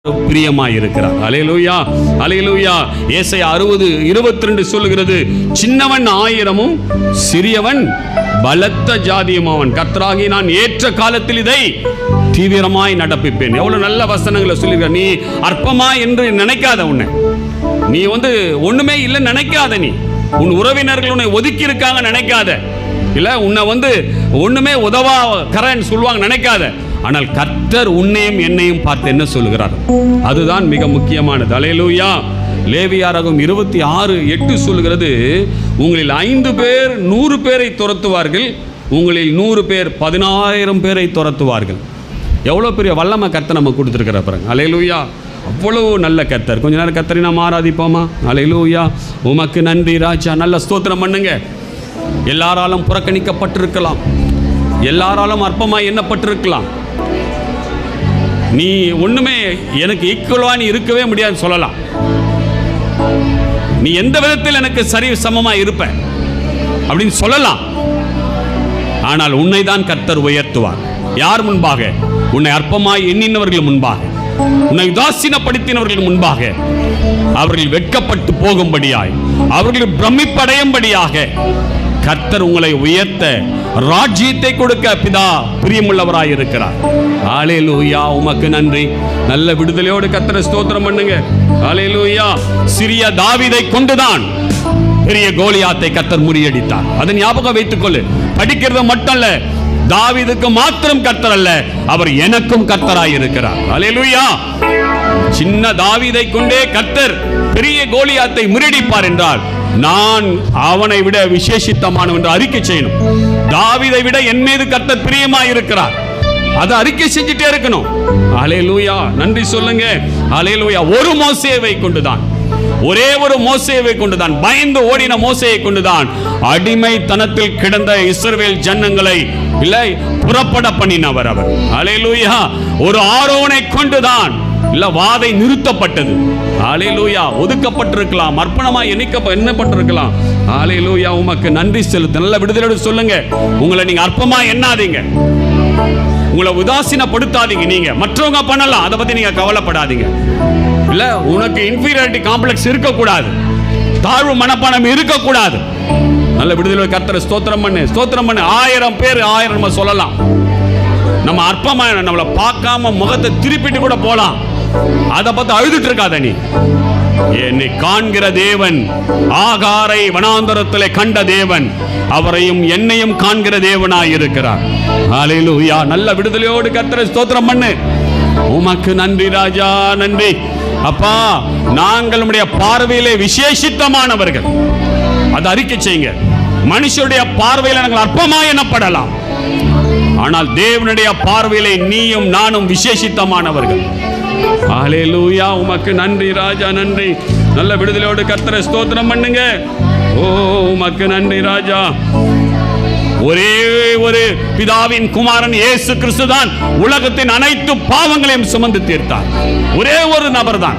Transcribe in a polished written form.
பிரியமாய் இருக்கிறார். அல்லேலூயா, அல்லேலூயா. ஏசாயா 60:22 சொல்லுகிறது, சின்னவன் 1000 சிறியவன் பலத்த ஜாதியும் அவன், கர்த்தராகி நான் ஏற்ற காலத்தில் இதை தீவிரமாய் நடப்பிப்பேன். எவ்வளவு நல்ல வசனங்களை சொல்லிருக்க. நீ அற்பமா என்று நினைக்காத, உன்னை நீ ஒண்ணுமே இல்லை நினைக்காத, நீ உன் உறவினர்கள் உன்னை ஒதுக்கி இருக்காங்க நினைக்காத, இல்ல உன்னை ஒண்ணுமே உதவா கரன்னு சொல்லுவாங்க நினைக்காத. ஆனால் கர்த்தர் உன்னையும் என்னையும் பார்த்து என்ன சொல்லுகிறார், அதுதான் மிக முக்கியமானது. அல்லேலூயா. லேவியராகமம் 26:8 சொல்லுகிறது, உங்களில் 5 பேர் 100 பேரை துரத்துவார்கள், உங்களில் 100 பேர் 10,000 பேரை துரத்துவார்கள். எவ்வளோ பெரிய வல்லமை கர்த்தர் நம்ம கொடுத்துருக்கிற பாருங்க. அல்லேலூயா. அவ்வளவு நல்ல கர்த்தர். கொஞ்ச நேரம் கர்த்தரை நாம் ஆராதிப்போமா? அல்லேலூயா. உமக்கு நன்றி ராஜா. நல்ல ஸ்தோத்திரம் பண்ணுங்க. எல்லாராலும் புறக்கணிக்கப்பட்டிருக்கலாம், எல்லாராலும் அற்பமாய் எண்ணப்பட்டிருக்கலாம், நீ ஒண்ணுமே எனக்கு ஈக்குவலா நீ இருக்கவே முடியாதுன்னு சொல்லலாம், நீ எந்த விதத்தில் எனக்கு சரி சமமா இருப்ப அப்படின்னு சொல்லலாம். ஆனால் உன்னை தான் கர்த்தர் உயர்த்துவார். யார் முன்பாக? உன்னை அற்பமாய் எண்ணினவர்கள் முன்பாக, உன்னை உதாசீனப்படுத்தினவர்கள் முன்பாக. அவர்கள் வெட்கப்பட்டு போகும்படியாய், அவர்கள் பிரமிப்படையும்படியாக கர்த்தர் உங்களை உயர்த்த ராஜ்யத்தை கொடுக்க பிதா பிரியமுள்ளவராய் இருக்கிறார். அல்லேலூயா. உமக்கு நன்றி. நல்ல விடுதலையோடு கர்த்தரை ஸ்தோத்திரம் பண்ணுங்க. அல்லேலூயா. சிறிய தாவீதை கொண்டுதான் பெரிய கோலியாத்தை கர்த்தர் முறியடித்தார். அதை ஞாபகம் வைத்துக்கொள்ளு. படிக்கிறது மட்டும் அல்ல, தாவீதுக்கு மாத்திரம் கர்த்தர் அல்ல, அவர் எனக்கும் கர்த்தராய் இருக்கிறார். அல்லேலூயா. சின்ன தாவீதை கொண்டே கர்த்தர் பெரிய கோலியாத்தை முறியடிப்பார் என்றால், நான் அவனை விட விசேஷித்தமானவன் என்று அறிக்கை செய்யணும். தாவீதை விட என் மீது கர்த்தர் பிரியமாய் இருக்கிறார், அதை அறிக்கை செஞ்சுட்டே இருக்கணும். அல்லேலூயா. நன்றி சொல்லுங்க. அல்லேலூயா. ஒரு மோசேவை கொண்டுதான், ஒரே ஒரு மோசேவை கொண்டுதான், பயந்து ஓடின மோசேயை கொண்டுதான் அடிமைத்தனத்தில் கிடந்த இஸ்ரவேல் ஜனங்களை இல்லை புறப்பட பண்ணினவர் அவர். அல்லேலூயா. ஒரு ஆரோனை கொண்டுதான் இல்ல வாதை நிறுத்தப்பட்டது. அல்லேலூயா. ஒதுக்கப்பட்டிருக்கலாம், அர்ப்பணமாய் எண்ணப்பட்டிருக்கலாம். அல்லேலூயா. உமக்கு நன்றி செலுத்த. நல்ல விடுதலையோடு சொல்லுங்க. உங்களை நீங்க அற்பமா எண்ணாதீங்க, உங்களை உதாசீனப்படுத்தாதீங்க. நீங்க மற்றவங்க பண்ணலாம், அதை பத்தி நீங்க கவலைப்படாதீங்க. இல்ல உனக்கு இன்ஃபீரியாரிட்டி காம்ப்ளெக்ஸ் இருக்கக்கூடாது, தாழ்வு மனப்பானம் இருக்கக்கூடாது. நல்ல விடுதலை கர்த்தரை ஸ்தோத்திரம் பண்ணு, ஸ்தோத்திரம் பண்ணு. 1000 பேர் 1000 நம்ம சொல்லலாம். நம்ம அற்பமா நம்மளை பார்க்காம முகத்தை திருப்பிட்டு கூட போலாம். அதை பார்த்து அழுதுட்டு இருக்காத. நீ என்னை காண்கிற தேவன், ஆகாரை வனாந்தரத்திலே கண்ட தேவன், அவரையும் என்னையும் காண்கிற தேவனாய் இருக்கிறார். அல்லேலூயா. நல்ல விடுதலையோடு கர்த்தரை ஸ்தோத்திரம் பண்ணு. உமக்கு நன்றி ராஜா. நன்றி அப்பா. நாங்கள் உம்முடைய பார்வையிலே விசேஷித்தமானவர்கள், அதை அறிக்கை செய்யுங்க. மனுஷருடைய பார்வையில் நாங்கள் அற்பமாய் எண்ணப்படலாம், ஆனால் தேவனுடைய பார்வையிலே நீயும் நானும் விசேஷித்தமானவர்கள். அல்லேலூயா. உமக்கு நன்றி ராஜா. நன்றி. நல்ல விடுதலையோடு கர்த்தரை ஸ்தோத்திரம் பண்ணுங்க. ஓ உமக்கு நன்றி ராஜா. ஒரே ஒரு பிதாவின் குமாரன் இயேசு கிறிஸ்து தான் உலகத்தின் அனைத்து பாவங்களையும் சுமந்து தீர்த்தார். ஒரே ஒரு நபர் தான்.